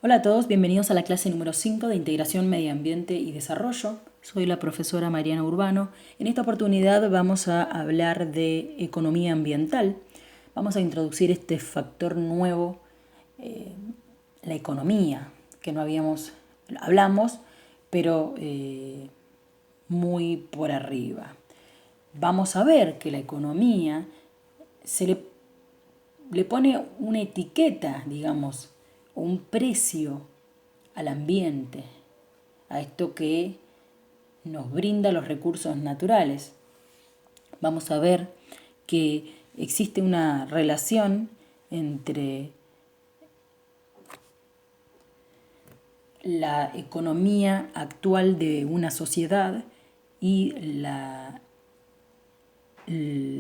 Hola a todos, bienvenidos a la clase número 5 de Integración, Medio Ambiente y Desarrollo. Soy la profesora Mariana Urbano. En esta oportunidad vamos a hablar de economía ambiental. Vamos a introducir este factor nuevo, la economía, que no hablamos, pero muy por arriba. Vamos a ver que la economía le pone una etiqueta, digamos, un precio al ambiente, a esto que nos brinda los recursos naturales. Vamos a ver que existe una relación entre la economía actual de una sociedad y la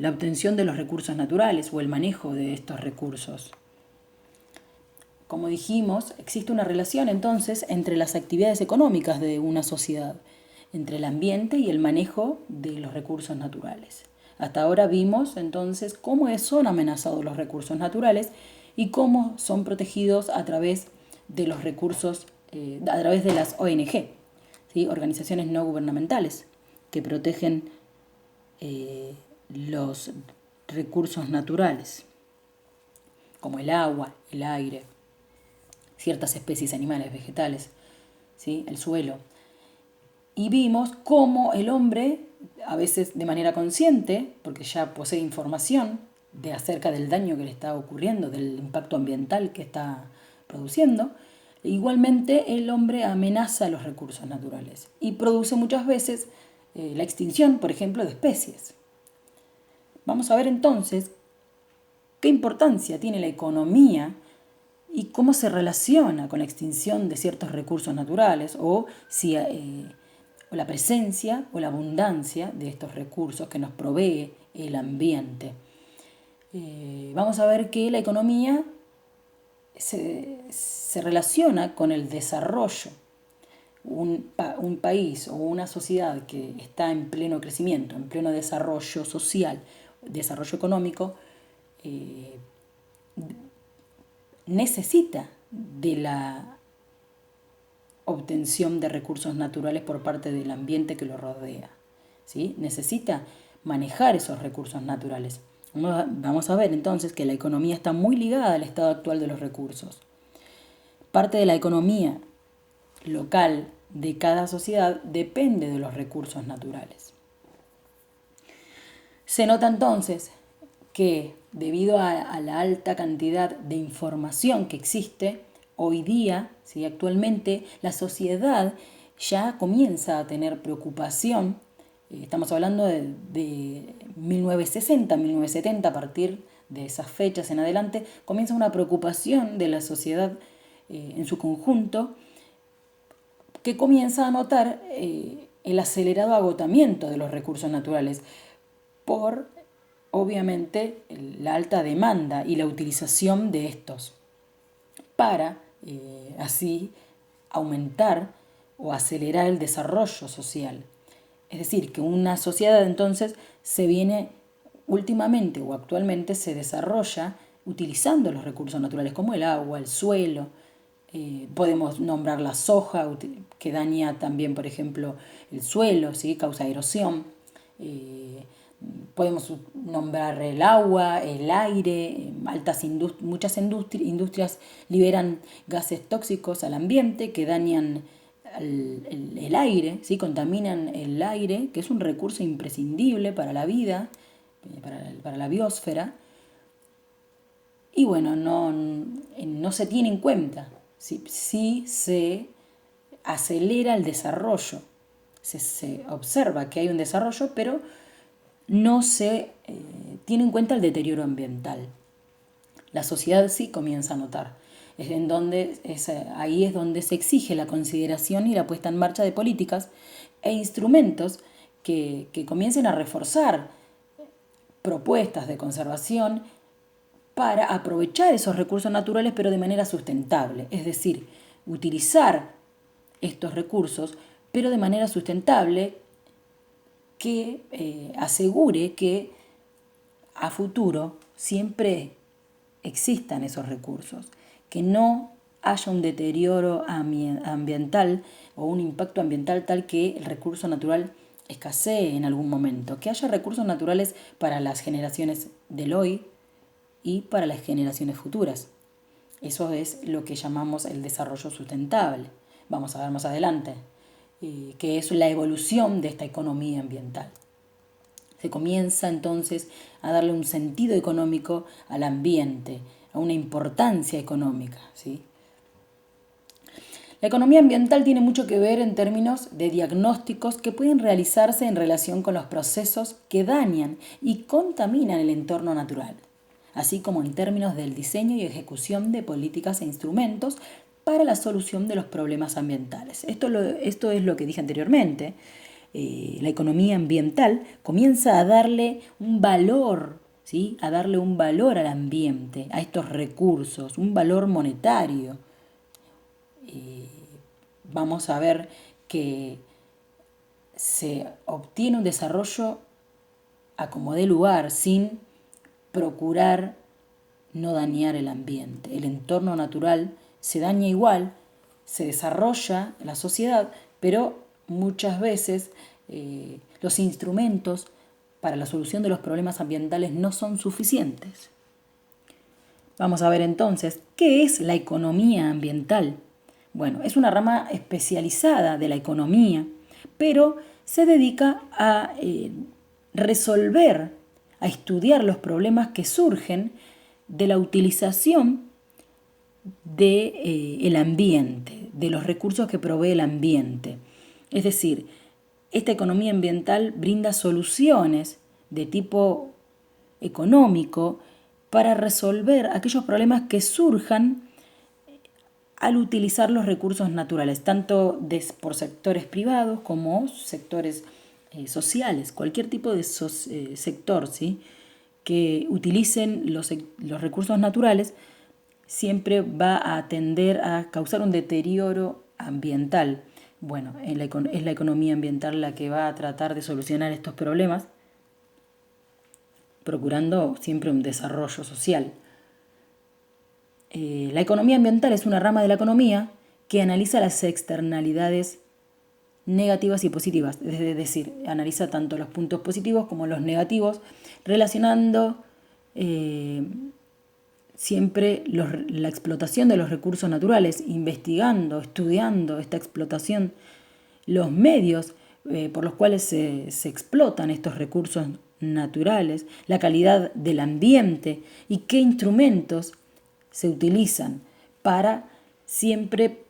obtención de los recursos naturales o el manejo de estos recursos. Como dijimos, existe una relación entonces entre las actividades económicas de una sociedad, entre el ambiente y el manejo de los recursos naturales. Hasta ahora vimos entonces cómo son amenazados los recursos naturales y cómo son protegidos a través de los recursos, a través de las ONG, ¿sí? Organizaciones no gubernamentales que protegen los recursos naturales, como el agua, el aire, ciertas especies animales, vegetales, ¿sí? El suelo. Y vimos cómo el hombre, a veces de manera consciente, porque ya posee información acerca del daño que le está ocurriendo, del impacto ambiental que está produciendo, igualmente el hombre amenaza los recursos naturales y produce muchas veces la extinción, por ejemplo, de especies. Vamos a ver entonces qué importancia tiene la economía y cómo se relaciona con la extinción de ciertos recursos naturales o la presencia o la abundancia de estos recursos que nos provee el ambiente. Vamos a ver que la economía se relaciona con el desarrollo. Un país o una sociedad que está en pleno crecimiento, en pleno desarrollo social, desarrollo económico, necesita de la obtención de recursos naturales por parte del ambiente que lo rodea, ¿sí? Necesita manejar esos recursos naturales. Vamos a ver entonces que la economía está muy ligada al estado actual de los recursos. Parte de la economía local de cada sociedad depende de los recursos naturales. Se nota entonces que debido a la alta cantidad de información que existe, hoy día, ¿sí? Actualmente, la sociedad ya comienza a tener preocupación. Estamos hablando de 1960, 1970, a partir de esas fechas en adelante, comienza una preocupación de la sociedad en su conjunto, que comienza a notar el acelerado agotamiento de los recursos naturales por, obviamente, la alta demanda y la utilización de estos para así aumentar o acelerar el desarrollo social. Es decir, que una sociedad entonces se viene últimamente o actualmente se desarrolla utilizando los recursos naturales como el agua, el suelo. Podemos nombrar la soja, que daña también, por ejemplo, el suelo, ¿sí? Causa erosión. Podemos nombrar el agua, el aire, muchas industrias liberan gases tóxicos al ambiente que dañan el aire, ¿sí? Contaminan el aire, que es un recurso imprescindible para la vida, para la biosfera. Y bueno, no se tiene en cuenta. Sí se acelera el desarrollo. Se observa que hay un desarrollo, pero no se tiene en cuenta el deterioro ambiental. La sociedad sí comienza a notar. Ahí es donde se exige la consideración y la puesta en marcha de políticas e instrumentos que comiencen a reforzar propuestas de conservación para aprovechar esos recursos naturales, pero de manera sustentable. Es decir, utilizar estos recursos, pero de manera sustentable, que asegure que a futuro siempre existan esos recursos, que no haya un deterioro ambiental o un impacto ambiental tal que el recurso natural escasee en algún momento, que haya recursos naturales para las generaciones del hoy y para las generaciones futuras. Eso es lo que llamamos el desarrollo sustentable. Vamos a ver más adelante, que es la evolución de esta economía ambiental. Se comienza entonces a darle un sentido económico al ambiente, a una importancia económica, ¿sí? La economía ambiental tiene mucho que ver en términos de diagnósticos que pueden realizarse en relación con los procesos que dañan y contaminan el entorno natural, así como en términos del diseño y ejecución de políticas e instrumentos para la solución de los problemas ambientales. Esto es lo que dije anteriormente. La economía ambiental comienza a darle un valor, ¿sí? A darle un valor al ambiente, a estos recursos, un valor monetario. Vamos a ver que se obtiene un desarrollo a como dé lugar, sin procurar no dañar el ambiente. El entorno natural se daña igual, se desarrolla la sociedad, pero muchas veces los instrumentos para la solución de los problemas ambientales no son suficientes. Vamos a ver entonces, ¿qué es la economía ambiental? Bueno, es una rama especializada de la economía, pero se dedica a resolver, a estudiar los problemas que surgen de la utilización del ambiente, de los recursos que provee el ambiente. Es decir, esta economía ambiental brinda soluciones de tipo económico para resolver aquellos problemas que surjan al utilizar los recursos naturales, tanto por sectores privados como sectores sociales, cualquier tipo de sector, ¿sí?, que utilicen los recursos naturales, siempre va a tender a causar un deterioro ambiental. Bueno, es la economía ambiental la que va a tratar de solucionar estos problemas, procurando siempre un desarrollo social. La economía ambiental es una rama de la economía que analiza las externalidades negativas y positivas, es decir, analiza tanto los puntos positivos como los negativos, relacionando siempre la explotación de los recursos naturales, investigando, estudiando esta explotación, los medios por los cuales se explotan estos recursos naturales, la calidad del ambiente y qué instrumentos se utilizan para siempre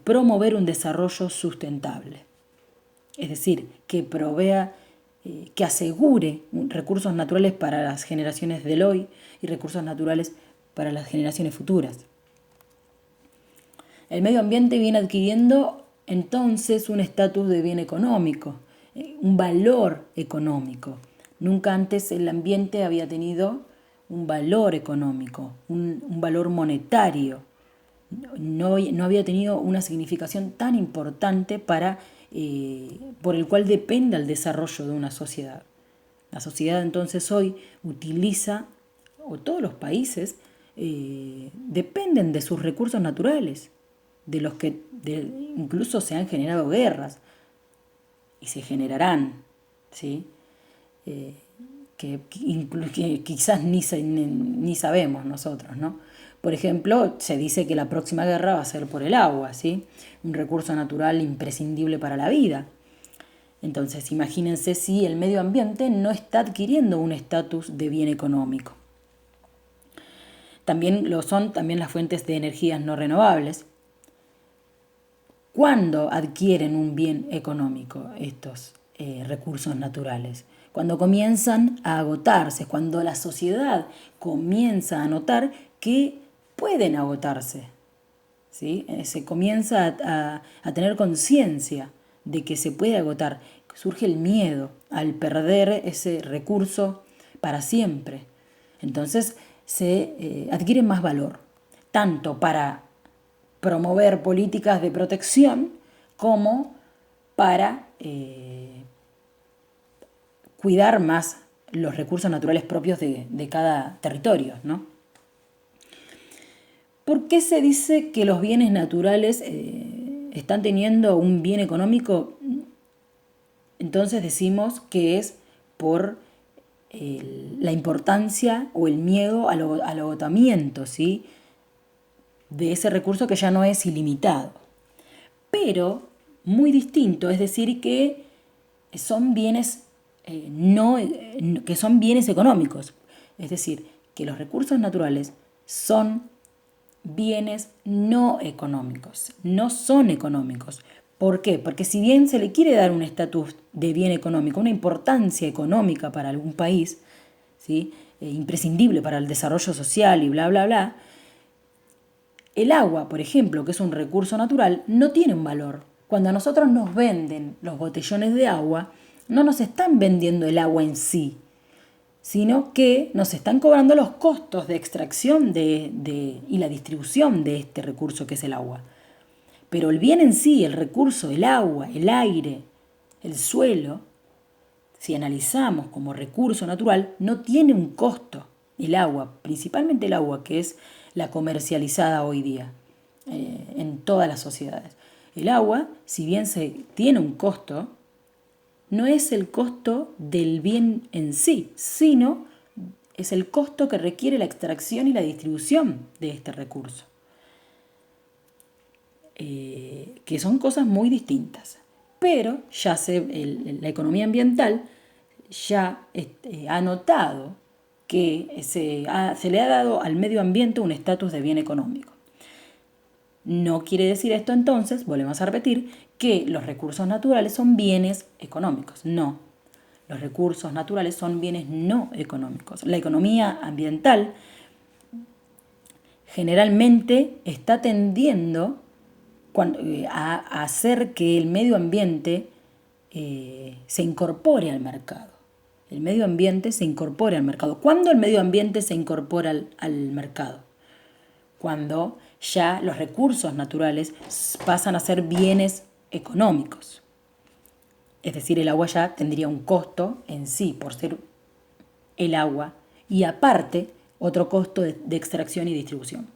promover un desarrollo sustentable. Es decir, que provea, que asegure recursos naturales para las generaciones del hoy y recursos naturales para las generaciones futuras. El medio ambiente viene adquiriendo entonces un estatus de bien económico, un valor económico. Nunca antes el ambiente había tenido un valor económico, un valor monetario. No había tenido una significación tan importante por el cual depende el desarrollo de una sociedad. La sociedad entonces hoy utiliza, o todos los países, dependen de sus recursos naturales, de los que incluso se han generado guerras y se generarán, ¿sí? Que quizás ni sabemos nosotros, ¿no? Por ejemplo, se dice que la próxima guerra va a ser por el agua, ¿sí? Un recurso natural imprescindible para la vida. Entonces, imagínense si el medio ambiente no está adquiriendo un estatus de bien económico. También lo son también las fuentes de energías no renovables. ¿Cuándo adquieren un bien económico estos recursos naturales? Cuando comienzan a agotarse, cuando la sociedad comienza a notar que pueden agotarse, ¿sí? Se comienza a tener conciencia de que se puede agotar. Surge el miedo al perder ese recurso para siempre. Entonces se adquiere más valor, tanto para promover políticas de protección como para cuidar más los recursos naturales propios de cada territorio, ¿no? ¿Por qué se dice que los bienes naturales están teniendo un bien económico? Entonces decimos que es por la importancia o el miedo al agotamiento, ¿sí?, de ese recurso que ya no es ilimitado. Pero muy distinto, es decir, que son bienes que son bienes económicos. Es decir, que los recursos naturales son bienes no económicos, no son económicos. ¿Por qué? Porque si bien se le quiere dar un estatus de bien económico, una importancia económica para algún país, ¿sí?, imprescindible para el desarrollo social y bla, bla, bla, el agua, por ejemplo, que es un recurso natural, no tiene un valor. Cuando a nosotros nos venden los botellones de agua, no nos están vendiendo el agua en sí, sino que nos están cobrando los costos de extracción y la distribución de este recurso que es el agua. Pero el bien en sí, el recurso, el agua, el aire, el suelo, si analizamos como recurso natural, no tiene un costo. El agua, principalmente el agua, que es la comercializada hoy día en todas las sociedades. El agua, si bien tiene un costo, no es el costo del bien en sí, sino es el costo que requiere la extracción y la distribución de este recurso, que son cosas muy distintas. Pero ya la economía ambiental ya ha notado que se le ha dado al medio ambiente un estatus de bien económico. No quiere decir esto entonces, volvemos a repetir, que los recursos naturales son bienes económicos. No, los recursos naturales son bienes no económicos. La economía ambiental generalmente está tendiendo a hacer que el medio ambiente se incorpore al mercado. El medio ambiente se incorpore al mercado. ¿Cuándo el medio ambiente se incorpora al mercado? Cuando ya los recursos naturales pasan a ser bienes económicos. Es decir, el agua ya tendría un costo en sí por ser el agua y aparte otro costo de extracción y distribución.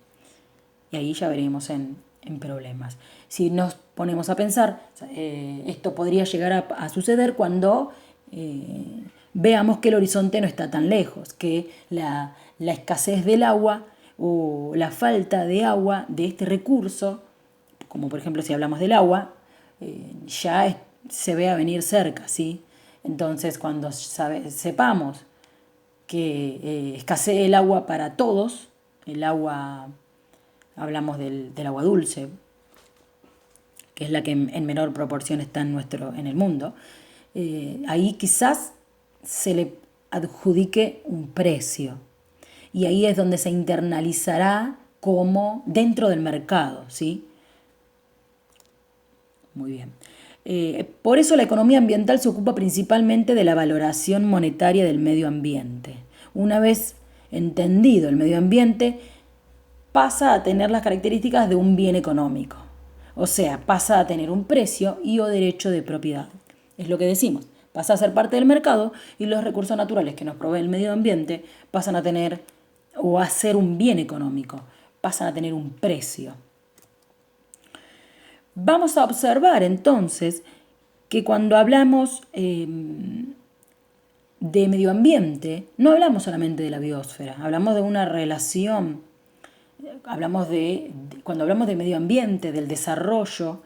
Y ahí ya veremos en problemas. Si nos ponemos a pensar, esto podría llegar a suceder cuando veamos que el horizonte no está tan lejos, que la escasez del agua o la falta de agua de este recurso, como por ejemplo si hablamos del agua, ya se ve a venir cerca, ¿sí? Entonces cuando sepamos que escasee el agua para todos, el agua, hablamos del agua dulce, que es la que en menor proporción está en el mundo, ahí quizás se le adjudique un precio. Y ahí es donde se internalizará como dentro del mercado, ¿sí? Muy bien. Por eso la economía ambiental se ocupa principalmente de la valoración monetaria del medio ambiente. Una vez entendido el medio ambiente, pasa a tener las características de un bien económico. O sea, pasa a tener un precio y o derecho de propiedad. Es lo que decimos. Pasa a ser parte del mercado y los recursos naturales que nos provee el medio ambiente pasan a tener o a ser un bien económico, pasan a tener un precio. Vamos a observar entonces que cuando hablamos de medio ambiente, no hablamos solamente de la biosfera, hablamos de una relación, cuando hablamos de medio ambiente, del desarrollo,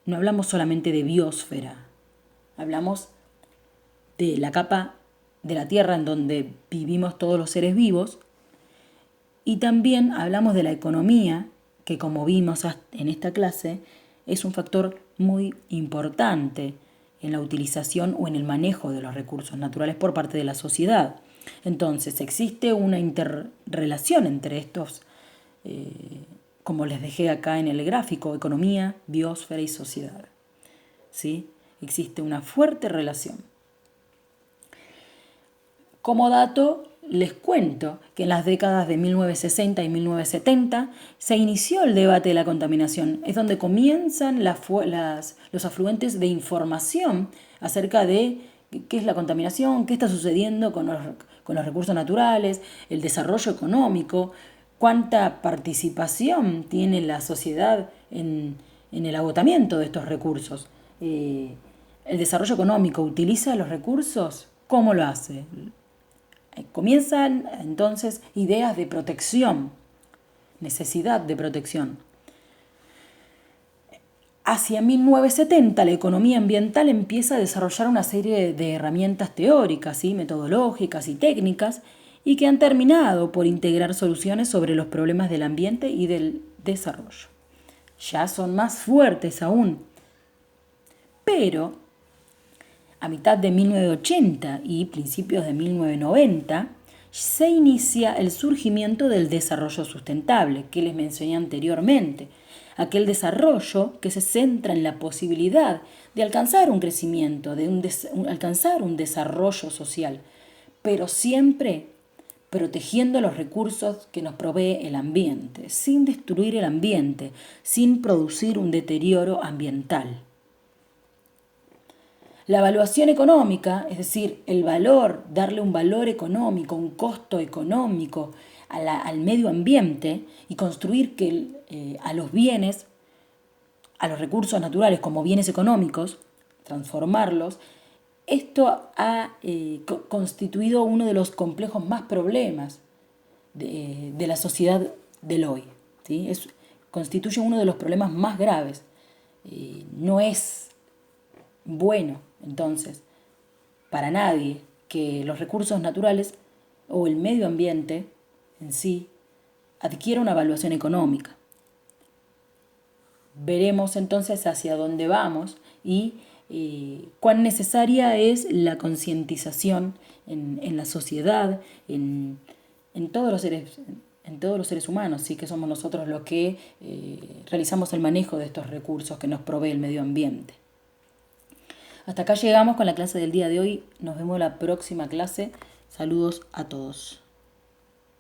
no hablamos solamente de biosfera, hablamos de la capa de la Tierra en donde vivimos todos los seres vivos, y también hablamos de la economía, que como vimos en esta clase, es un factor muy importante en la utilización o en el manejo de los recursos naturales por parte de la sociedad. Entonces, existe una interrelación entre estos, como les dejé acá en el gráfico, economía, biosfera y sociedad. ¿Sí? Existe una fuerte relación. Como dato, les cuento que en las décadas de 1960 y 1970 se inició el debate de la contaminación. Es donde comienzan los afluentes de información acerca de qué es la contaminación, qué está sucediendo con los recursos naturales, el desarrollo económico, ¿Cuánta participación tiene la sociedad en el agotamiento de estos recursos? ¿El desarrollo económico utiliza los recursos? ¿Cómo lo hace? Comienzan entonces ideas de protección, necesidad de protección. Hacia 1970 la economía ambiental empieza a desarrollar una serie de herramientas teóricas, ¿sí?, metodológicas y técnicas, y que han terminado por integrar soluciones sobre los problemas del ambiente y del desarrollo. Ya son más fuertes aún. Pero a mitad de 1980 y principios de 1990 se inicia el surgimiento del desarrollo sustentable que les mencioné anteriormente. Aquel desarrollo que se centra en la posibilidad de alcanzar un crecimiento, alcanzar un desarrollo social, pero siempre protegiendo los recursos que nos provee el ambiente, sin destruir el ambiente, sin producir un deterioro ambiental. La evaluación económica, es decir, el valor, darle un valor económico, un costo económico al medio ambiente y construir a los bienes, a los recursos naturales como bienes económicos, transformarlos, esto ha constituido uno de los complejos más problemas de la sociedad del hoy, ¿sí? Constituye uno de los problemas más graves. No es bueno, entonces, para nadie que los recursos naturales o el medio ambiente en sí adquiera una evaluación económica. Veremos entonces hacia dónde vamos y cuán necesaria es la concientización en la sociedad, en todos los seres humanos, ¿sí?, que somos nosotros los que realizamos el manejo de estos recursos que nos provee el medio ambiente. Hasta acá llegamos con la clase del día de hoy. Nos vemos en la próxima clase. Saludos a todos.